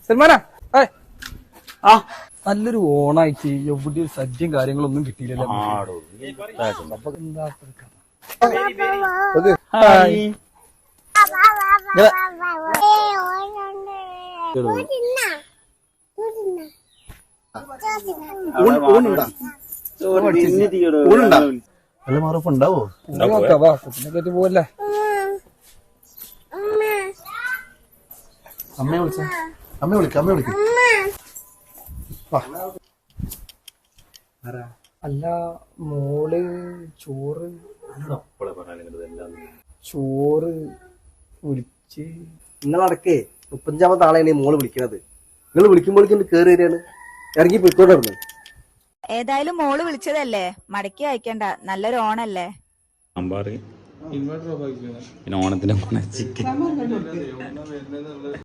സൽമാനാ നല്ലൊരു ഓണായിട്ട് എവിടെ സദ്യയും കാര്യങ്ങളൊന്നും കിട്ടിയില്ലല്ലോ. നല്ല മാറപ്പ് ഉണ്ടാവോ? കുട്ടിനെ കയറ്റി പോവല്ലേ. അമ്മയെ വിളിച്ച അമ്മയെ വിളിക്ക അല്ല മോള് ചോറ് വിളിച്ച് നിങ്ങളടക്കേ 35ാമത്തെ ആളെയാണ് ഈ മോള് വിളിക്കണത്. നിങ്ങൾ വിളിക്കുമ്പോഴേക്കും കേറി വരികയാണ്. ഇറങ്ങി പോയിക്കോട്ടെ. ഏതായാലും മോള് വിളിച്ചതല്ലേ, മടക്കി അയക്കണ്ട. നല്ലൊരു ഓണല്ലേ. പിന്നെ ഓണത്തിന് ചിക്കൻ